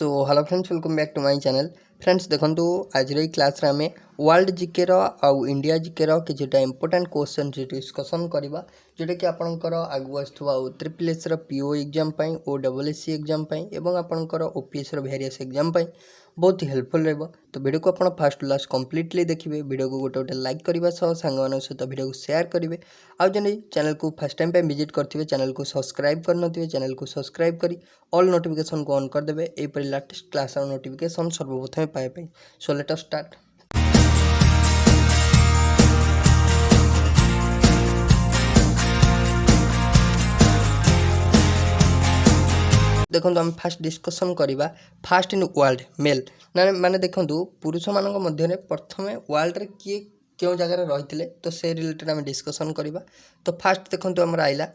तो hello friends, welcome back to my channel. Friends देखो आज क्लास आम वर्ल्ड जीके आउ इंडिया जीके किछटा इंपोर्टेंट क्वेश्चन डिस्कसन करवा जोटा कि आपंकर आगु आसुवा ट्रिपल एस पीओ एग्जाम ओ डबल एस सी एग्जाम और आपंकर ओपीएस वेरियस एग्जाम बहुत हेल्पफुल रहा। तो वीडियो को आप फास्ट लास्ट कंप्लीटली देखिए। वीडियो को गोटे गोटे लाइक करने सांग सहित वीडियो को शेयर करेंगे। आउ जन चैनल को फर्स्ट टाइम विजिट करेंगे चैनल को सब्सक्राइब कर चैनल को सब्सक्राइब कर ऑल नोटिफिकेशन को ऑन करदे यहपर लेटेस्ट क्लास नोटिफिकेशन सर्वप्रथम पाइबा। So let us start. देखो आम फास्ट डिस्कसन करवा फास्ट इन वर्ल्ड मेल माने देखो पुरुष मान मध्य प्रथम वर्ल्ड रे किए क्यों जगार रही तो से रिलेटेड आम डिस्कसन करवा। तो फास्ट देखो आमर आइला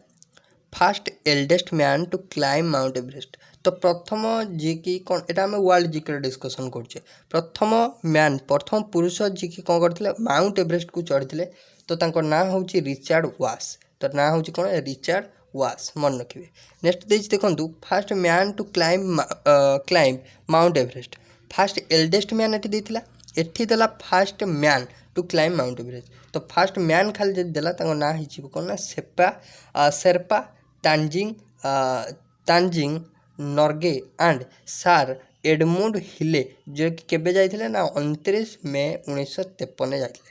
first eldest man to climb mount Everest. तो प्रथम जी की कौन एटा आम वर्ल्ड जीके डिस्कसन करछे। प्रथम मैन प्रथम पुरुष जी की कौन करथिले माउंट एवरेस्ट को चढ़ी। तो तांको ना होची रिचार्ड वास। तो ना होची कौन रिचार्ड वास मन रखिए। नेक्स्ट देज देखो first man to climb mount Everest. First eldest man एटी देथिला एठी देला first man to climb mount Everest. तो फास्ट मैन खाली जब देला तांको ना हिची कौन ना शेरपा तांजिंग नॉर्गे एंड सार एडमुंड हिले जो कि केबे जाइथिले ना 29 मई 1953 जाइथिले।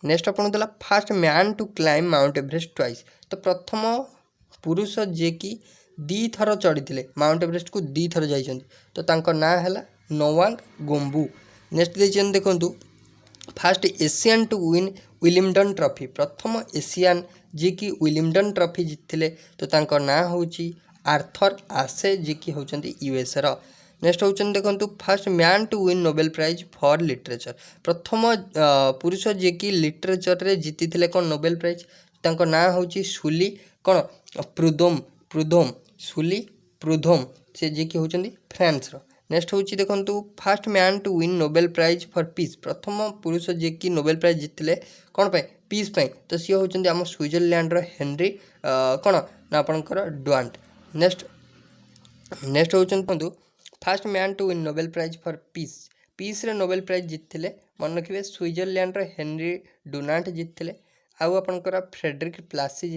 नेक्स्ट अपन देला first man to climb mount Everest twice. तो प्रथम पुरुष जे कि दी थर चढ़ी माउंट एवरेस्ट को दी थर जाइछन्ति। तो तांको ना हैला नोवांग गोम्बू। नेक्स्ट देछन देखंतु फास्ट एशियन टू विन विलियमटन ट्रॉफी। प्रथम एशियन जी की विलियमटन ट्रॉफी जीतले तो तांको ना होची आर्थर आसे जी की होचंती यूएस रो। नेक्स्ट होचन देखंतु first man to win Nobel prize for literature. प्रथम पुरुष जी की लिटरेचर रे जीति थिले कोन नोबेल प्राइज तांको ना होची सुली कोन प्रुदोम सुली प्रुदोम से जी की होचंती फ्रांस रो। नेक्स्ट होची देखंतु first man to win Nobel prize for peace. प्रथम पुरुष जी की नोबेल प्राइज जीतले कौन पे पीस पे। तो सी होचंती आम स्विट्जरलैंड रो हेनरी कौन ना आपनकर डुआंट। नेक्स्ट होचंती first man to win Nobel prize for peace रे नोबेल प्राइज जीतले मन रखिए स्विट्जरलैंड रो हेनरी डुनांट जीतले। आउ आपनकर फ्रेडरिक पासी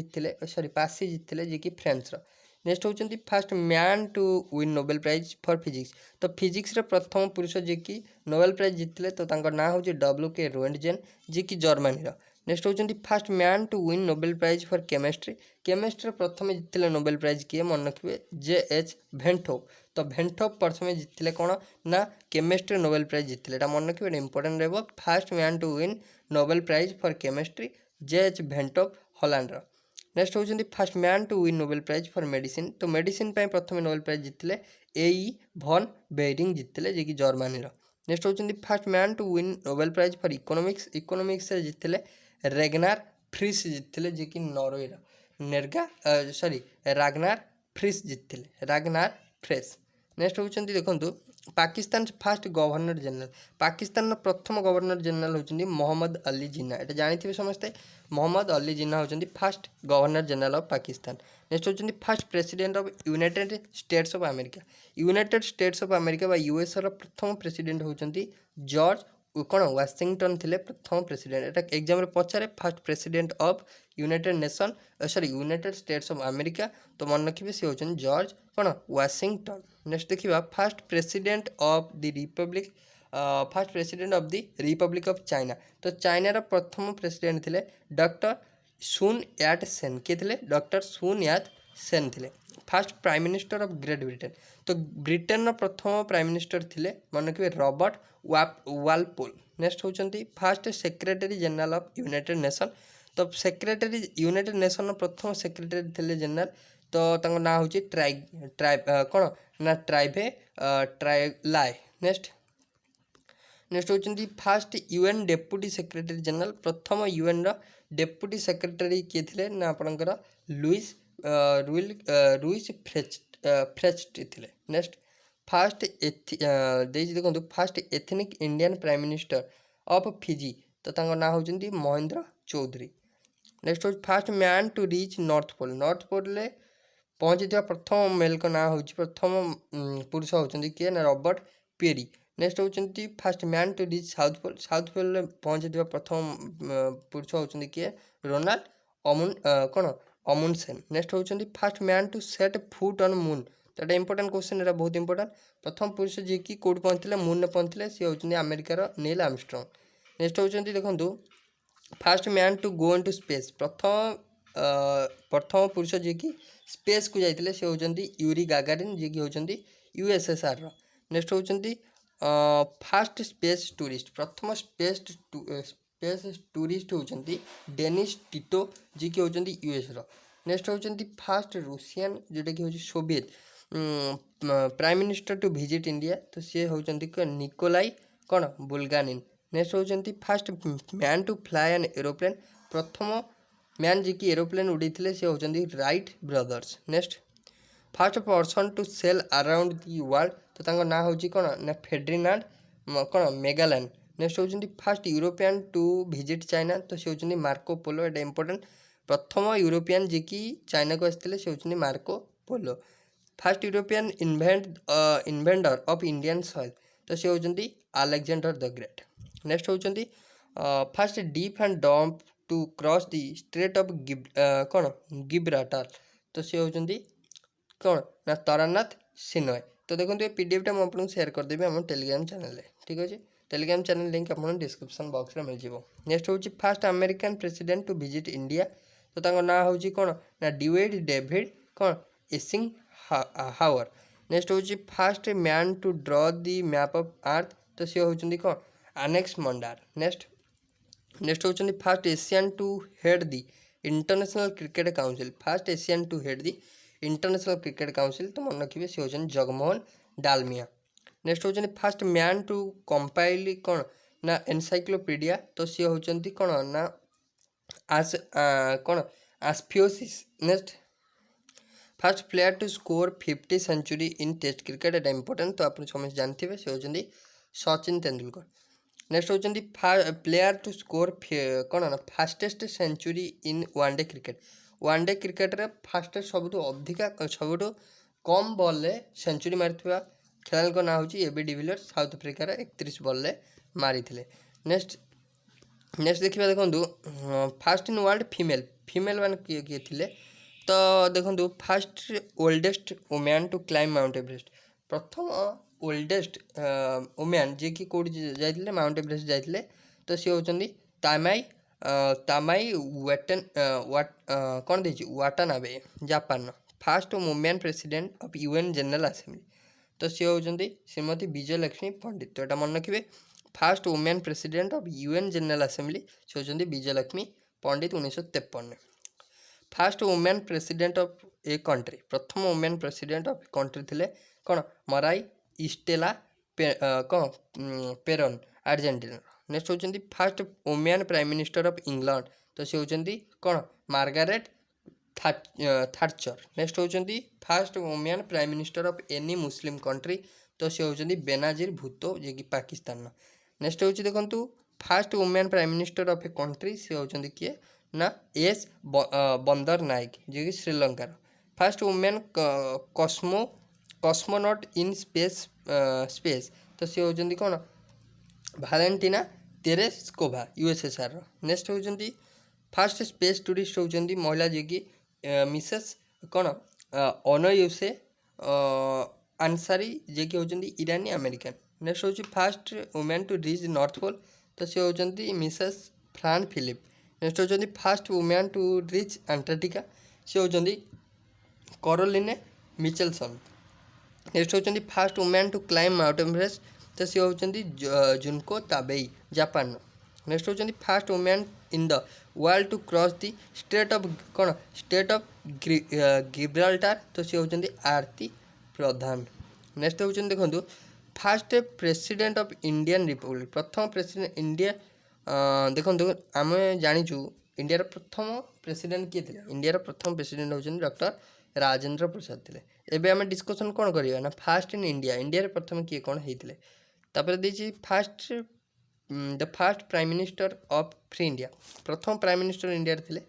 जीतले जी की फ्रांस रो। नेक्स्ट होचंती first man to win Nobel prize for physics. तो फिजिक्स रे प्रथम पुरुष जी की नोबेल प्राइज जीतले तो तांकर ना होची डब्ल्यूके रोएंटजेन जी की जर्मनी रो। नेक्स्ट होचंती first man to win Nobel prize for chemistry प्रथम जीतले नोबेल प्राइज किए मन रखिए जे.एच. भेंटोव। तो भेंटोव प्रथम जीतले कौन ना केमिस्ट्री नोबेल प्राइज जीतले मन रखिए इंपोर्टेंट रहा। First man to win Nobel prize for chemistry JH. Van't Hoff Holland रो। नेक्स्ट होचंती first man to win Nobel prize for medicine. तो मेडिसिन पे प्रथम नोबेल प्राइज जीतले ए.ई. भन बेयरिंग जीतले जे कि जर्मनी रो। नेक्स्ट होचंती first man to win Nobel prize for economics से जीतले रेगनार फ्रिस जीतले जे कि नॉर्वे रो। रागनार फ्रिस जीतले रागनार फ्रेस। नेक्स्ट होचंती देखंतु Pakistan first governor general. Pakistan प्रथम गवर्नर जनरल होचंती मोहम्मद अली जिन्ना। एटा जानिथिबे समस्ते मोहम्मद अली जिन्ना होचंती first governor general of Pakistan. Next होचंती first president of United States of America. United States of America बा यूएस रो प्रथम प्रेसिडेंट होचंती जॉर्ज कौन वाशिंगटन थिले प्रथम प्रेसिडेंट। एटा एग्जाम रे पचारे first president of United States of America. तो मन रखिए सी होचंती जॉर्ज कौन वाशिंगटन। नेक्स्ट देखिबा first president of the Republic of China. तो चाइना रो प्रथम प्रेसिडेंट थिले डॉक्टर सुन याट सेन। के थिले डॉक्टर सुन याट सेन थिले। First prime minister of Great Britain. तो ब्रिटेन प्रथम प्राइम मिनिस्टर थिले मन रखिए रॉबर्ट वालपोल। नेक्स्ट होचंती first secretary general of United Nation. तो सेक्रेटरी यूनाइटेड नेशन प्रथम सेक्रेटरी थिले जनरल तो तांको ना होची कौन ना ट्राइलाय। नेक्स्ट होचंती first UN deputy secretary general. प्रथम यूएन रो डेप्यूटी सेक्रेटरी किए थिले ना आपनकर रुइस फ्रेस्ट थिले। नेक्स्ट फास्ट देखो first ethnic Indian prime minister of Fiji. तो तांको ना होचंती महेंद्र चौधरी। नेक्स्ट हो first man to reach north pole. North pole पहुँची प्रथम मेल का नाँ हूँ प्रथम पुरुष होती किए ना रॉबर्ट पेरी। नेक्स्ट होती first man to reach south pole पहुँची प्रथम पुरुष होती किए रोनाल्ड कौन अमुंडसेन। नेक्स्ट होती first man to set foot on moon. तो ये इंपोर्टेंट क्वेश्चन है, बहुत इंपोर्टेंट। प्रथम पुरुष जी कि कौट पहुँचते मून में पहुँचते सी होती अमेरिकार नील आर्मस्ट्रांग। नेक्स्ट होती देखो first man to go into space. प्रथम पुरुष जी कि स्पेस को जाते सी होती यूरी गागारिन जी कि होती यूएसएसआर रो। नेक्स्ट होती फास्ट स्पेस टूरिस्ट। प्रथम स्पेस टूरिस्ट होती डेनिस टिटो जी कि होती यूएस रो। नेक्स्ट होती फास्ट रूसियन जोटा कि होची Soviet prime minister to visit India. तो सी होती निकोलाई कौन बुल्गानिन। नेक्स्ट होती first man to fly an aeroplane. प्रथम मैन जी की एरोप्लेन उड़ी थे सी होती Wright brothers. Next first person to sail around the world. तो तांको ना होची कौन ना फेड्रिनांड कौन मेगालैन। नेक्स्ट होती first European to visit China. तो सी होती मार्को पोलो। एटा इंपोर्टेंट। प्रथम यूरोपियन जी की चाइना को आसते सी होती Marco Polo. First European invader of Indian soil. तो सी होती अलेक्जेंडर द ग्रेट। नेक्स्ट होती फास्ट डीप एंड डम्प to cross the strait of कौन गिब्राल्टर। तो सी होती कौन ना तारानाथ सिनॉय। तो देखो ये पीडीएफ मैं आपको शेयर करदेवी आम टेलीग्राम चैनल। ठीक अच्छे, टेलीग्राम चैनल लिंक आप डिस्क्रिप्शन बॉक्स में मिल जाए। नेक्स्ट हूँ first American president to visit India. तो तांको ना हूँ कौन ना ड्यूएट डेविड कौन एसिंग हावर। नेक्स्ट हूँ first man to draw the map of earth. तो सी होती कौन आनेक्स मंडार। नेक्स्ट होती first Asian to head the International Cricket Council. First Asian to head the International Cricket Council. तो मन रखिए सी होती जगमोहन डालमिया। नेक्स्ट होती फास्ट मैन टू कंपाइल कौन ना एनसाइक्लोपीडिया। तो सी होती कौन ना कौन आस्फियोसिस। Next first player to score 50 century in test cricket. एटा इंपोर्टेंट। तो आप समस्त जानते सी होती सचिन तेंदुलकर। नेक्स्ट होती प्लेयर टू स्कोर कौन ना fastest century in one day cricket. One day cricket रे फास्टेस्ट सब अधिका सब कम बॉल रे सेंचुरी मारी खेला ना हूँ एबी डिविलियर्स। साउथ अफ्रिकार 31 बॉल रे मारी। नेक्स्ट देखिए देखो फास्ट इन वर्ल्ड फीमेल मान किए किए थे। तो देखो first oldest women to climb mount Everest. प्रथम ओल्डेस्ट वुमेन जी कि कौट जाते माउंट एवरेस्ट जाते। तो सी होती तामाई वेटन कौन दे Watanabe Japan. First woman president of UN general assembly. तो सी होती श्रीमती विजयलक्ष्मी पंडित। तो यहाँ मन रखिए fast woman president of UN general assembly से होती विजयलक्ष्मी पंडित 1953। Fast woman president of a country. प्रथम वुमेन प्रेसिडेंट ऑफ कंट्री थे कौन मराई इस्टेला कौन पेरन आर्जेंटीना। नेक्स्ट होती first woman prime minister of England. तो सी होती कौन मार्गारेट थाचर। नेक्स्ट होती first woman prime minister of any Muslim country. तो सी होती बेनाजीर भुट्टो जी कि पाकिस्तान। नेक्स्ट हूँ देखो first woman prime minister of a country सी होती किए ना एस बंदर नायक जी कि श्रीलंकार। First woman cosmonaut in space. तो सी होती कौन भालेंटिना तेरेस्कोभा यूएसएसआर। नेक्स्ट होती फास्ट स्पेस टूरिस्ट होती महिला जी की मिसेस कौन अनयूसे आंसारी जी कि होती ईरानी अमेरिकन। नेक्स्ट हूँ first woman to reach north pole. तो सी होती मिसेस फ्रान फिलिप। नेक्स्ट होती first woman to reach Antarctica. सी होती कैरोलिन मिचेलसन। नेक्स्ट होती first woman to climb mount Everest. तो सी होती जुनको ताबेई जापान। नेक्स्ट होती first woman in the world to cross the strait of कौन strait of Gibraltar. तो सी होती आरती प्रधान। नेक्स्ट होती देखो fast president of Indian Republic. प्रथम प्रेसिडेंट इंडिया देखो आम जाचु इंडिया प्रथम प्रेसिडेंट किए थे। इंडिया प्रथम प्रेसिडेंट होती डॉक्टर राजेंद्र प्रसाद थे। एबे आम डिस्कसन कौन करवा ना फास्ट इन इंडिया। इंडिया प्रथम किए कौन होते। First the first prime minister of free India. प्रथम प्राइम मिनिस्टर इंडिया थे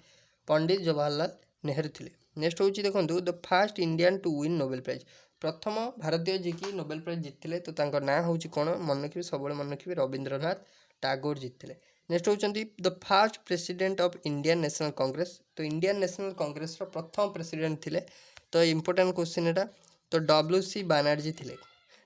पंडित जवाहरलाल नेहरू थे। नेक्स्ट हूँ देखो the first Indian to win Nobel prize प्रथम भारतीय जी की नोबेल प्राइज जीतते तो तांकर नाँ हूँ कौन मन रखिए सब मन रखिए रवींद्रनाथ टागोर जीतते नेक्स्ट होती the fast president of Indian national Congress तो इंडियन नेशनल कांग्रेस प्रथम प्रेसिडेंट थिले तो इंपोर्टेंट क्वेश्चन एटा तो WC बानर्जी थिले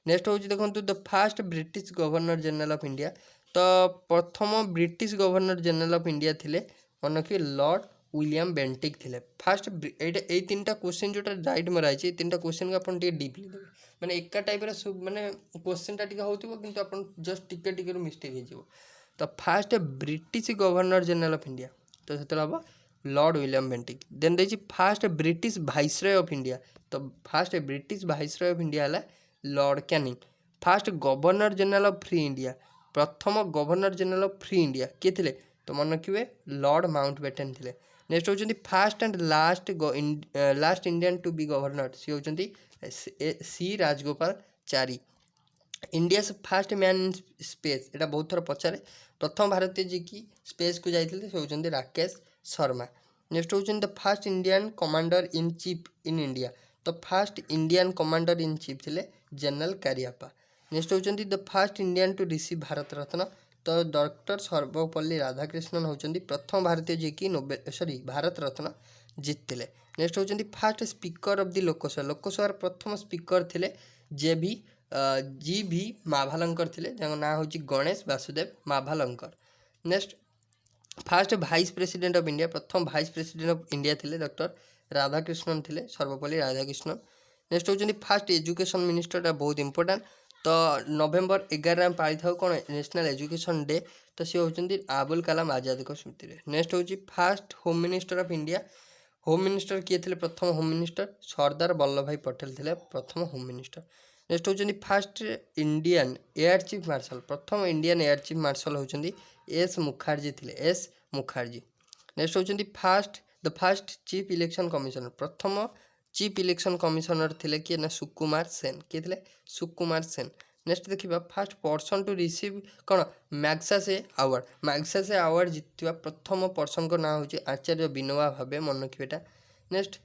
नेक्स्ट हूँ देखो the fast British governor general of India तो प्रथम British governor general of India थिले मन रखिए लॉर्ड विलियम बेंटिक थिले फास्ट ये तीन क्वेश्चन जोटा राइट मराई तीन क्वेश्चन को अपन डीपली देवे माने एका टाइप माने क्वेश्चन टा टिके होतिबो किंतु अपन जस्ट टिके टिके मिस्टेक हो तो first British governor general of India तो से हम लॉर्ड विलियम बेंटिक देन देखिए first British viceroy of India तो first British viceroy of India है lord Canning first governor general of free India प्रथम governor general of free India किए थे तो मन रखिए लॉर्ड माउंटबेटन थे नेक्स्ट होती first and last Indian to be governor सी होती सी राजगोपालाचारी इंडिया से फास्ट मैन इन स्पेस यहाँ बहुत थर पचारे प्रथम भारतीय जी की स्पेस को जाते से होती राकेश शर्मा नेक्स्ट होती the first Indian commander in chief in India तो first Indian commander in chief थे जनरल कारियापा नेक्स्ट होती the first Indian to receive Bharat Ratna तो डॉक्टर सर्वपल्ली राधाकृष्णन होती प्रथम भारतीय जी की भारत रत्न जीतते नेक्स्ट होती first speaker of the Lok Sabha प्रथम स्पीकर थे जी माभालंकर थे जहाँ ना हूँ Ganesh Vasudev Mavalankar next first vice president of India प्रथम भाइस प्रेसिडेंट ऑफ इंडिया थे डॉक्टर राधाकृष्णन थे सर्वपल्ली राधाकृष्णन नेक्स्ट होती फास्ट एजुकेशन मिनिस्टर बहुत इंपोर्टेंट तो नवेम्बर 11 पाई था कौन नेशनल एजुकेशन डे तो सी होती अबुल कलाम आजाद स्मृति नेक्स्ट हूँ fast home minister of India home minister किए थे प्रथम होम मिनिस्टर सरदार वल्लभ भाई पटेल थे प्रथम होम मिनिस्टर नेक्स्ट होती fast Indian air chief marshal प्रथम इंडियन एयर चीफ मार्शल होती एस मुखार्जी थे एस मुखार्जी नेक्स्ट होती the first chief election commissioner प्रथम चीफ इलेक्शन कमिशनर थे किए ना सुकुमार सेन किए थे सुकुमार सेन नेक्स्ट देखा फास्ट पर्सन टू रिसीव कौन मैग्सासे अवार्ड जीतवा प्रथम पर्सन को ना हूँ आचार्य विनोबा भावे मन रखिएटा next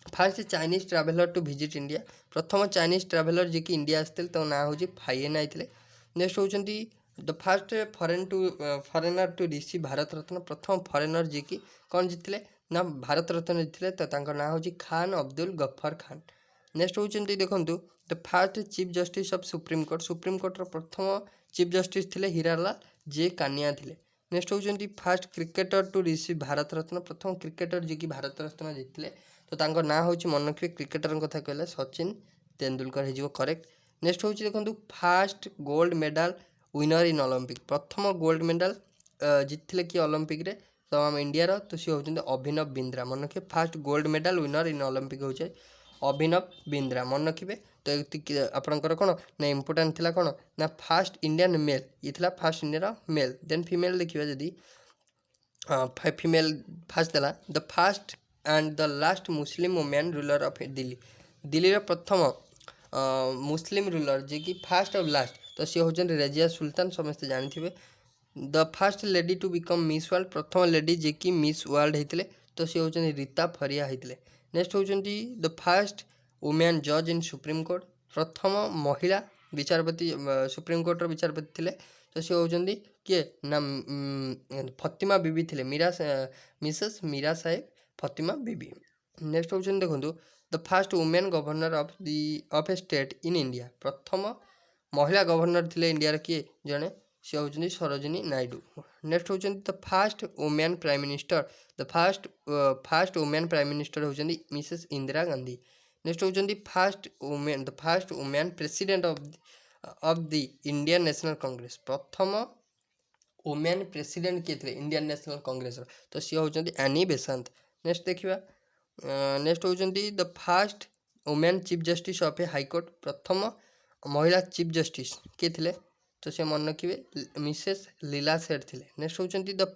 first Chinese traveller to visit India प्रथम चाइनीज ट्राभेलर जी की इंडिया आसते तो ना हूँ फाइएन आते नेक्स्ट होती the first foreigner to receive Bharat Ratna प्रथम फरेनर जी की कौन जीतले ना भारत रत्न जीतले तो ना हूँ खान अब्दुल गफ्फार खान नेक्स्ट होती देखो the first chief justice of supreme कोर्टर प्रथम चीफ जस्टिस थे हीरालाल जे कानिया थे नेक्स्ट होती first cricketer to receive Bharat Ratna प्रथम क्रिकेटर जी की भारत रत्न जीतले तो ना हूँ मन रखिए क्रिकेटर कथा कहले सचिन तेंदुलकर हो करेक्ट नेक्स्ट हूँ देखो fast gold medal winner in Olympic प्रथम गोल्ड मेडल जीतते किए ओलंपिक रे तो आम इंडिया तो सी होती अभिनव बिंद्रा मन रखिए fast gold medal winner in Olympic हो अभिनव बिंद्रा मन रखिए तो आपंकर कौन ना इम्पोर्टाट थी कौन ना फास्ट इंडियन मेल ये first India male then female देखिए जदि फीमेल फास्ट देला the first and the last Muslim women ruler of Delhi प्रथम मुस्लिम रूलर जी की फास्ट और लास्ट तो सी होती रजिया सुल्तान समस्त जानते the first lady to become Miss World प्रथम लेडी जी की मिस वर्ल्ड होते तो सी होती रीता फरिया होते नेक्स्ट होती द फास्ट वुमेन जज इन सुप्रीम कोर्ट प्रथम महिला विचारपति सुप्रीम कोर्टर विचारपति थे तो सी होती किए ना फतिमा बीबी थे मिसेस मीरा साहेब फतिमा बीबी नेक्स्ट होती देखो the first women governor of A state in India प्रथम महिला गवर्नर थे इंडिया किए जड़े सी होती सरोजिनी नायडू नेक्स्ट होती the first woman prime minister the first woman prime minister होती मिसेस इंदिरा गांधी नेक्स्ट होती the first woman president of the Indian national Congress प्रथम वुमेन प्रेसिडेंट किए थे इंडियन नेशनल कांग्रेस तो सी होती एनी बेसांत नेक्स्ट देखा नेक्स्ट होती the first women chief justice of A high court प्रथम महिला चीफ जस्टिस किए थे तो से मन रखिए मिसेस लीला सेठ थे नेक्स्ट होती the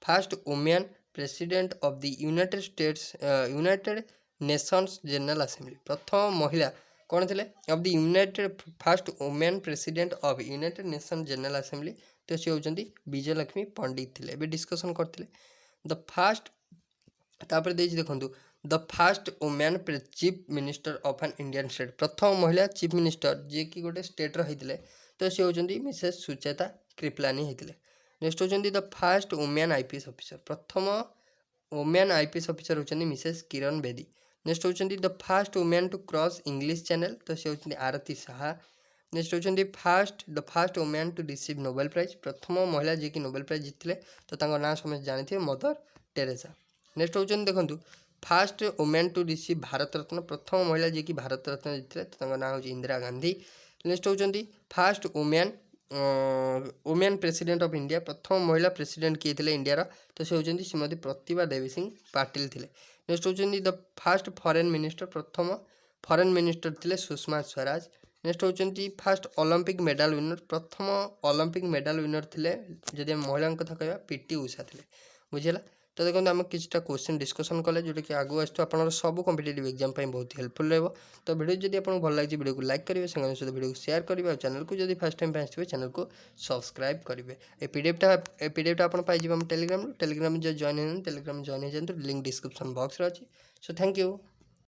first woman president of the United Nations general assembly प्रथम महिला कौन थे of the United fast woman president of United nation general assembly तो सी होती विजयलक्ष्मी पंडित थे डिस्कसन करते द फास्ट तापर देछि देखंतु the first women chief minister of an Indian state प्रथम महिला चीफ मिनिस्टर जे कि गोटे स्टेट रो हेतिले तो से होचंदी मिसेस सुचेता कृपलानी हेतिले। नेक्स्ट होचंदी the first woman IPS officer प्रथम वुमेन आईपीएस ऑफिसर होचंदी मिसेस किरण बेदी। नेक्स्ट होचंदी the first woman to cross English channel तो से होचंदी आरती साहा। नेक्स्ट होचंदी the first woman to receive Nobel prize प्रथम महिला जे कि नोबेल प्राइज जीतले तो तांको नाम समस्त जानिथिबे मदर टेरेसा। नेक्स्ट होचंदी देखंतु first woman to receive Bharat Ratna प्रथम महिला जे कि भारत रत्न जीतले तो तांको नाम होची इंदिरा गांधी। नेक्स्ट होचंदी first woman president of India प्रथम महिला प्रेसिडेंट किए थे इंडिया रा तो से होचंदी श्रीमती प्रतिभा देवी सिंह पाटिल थिले। नेक्स्ट होचंदी द फास्ट फॉरेन मिनिस्टर प्रथम फॉरेन मिनिस्टर थिले सुषमा स्वराज। नेक्स्ट होचंदी फास्ट ओलंपिक मेडल विनर प्रथम ओलंपिक मेडल विनर थिले जदि महिला कथा कहबा पीटी उषा थिले बुझिला। तो देखो आम किसी क्वेश्चन डिस्कसन कले जोटा कि आगु आस आप सब कॉम्पिटिटिव एग्जाम बहुत हेल्पफुल रहा। तो वीडियो जब आपको भल लगे वीडियो को लाइक करेंगे साथ सहित वीडियो को शेयर करेंगे और चैनल को जब फर्स्ट टाइम आसते चैनल को सब्सक्राइब करेंगे। ए पीडीएफ आप पाइबे टेलीग्राम जो जॉइन हो टेलीग्राम जॉइन हो जाए लिंक डिस्क्रिप्शन बॉक्स अच्छी। So thank you.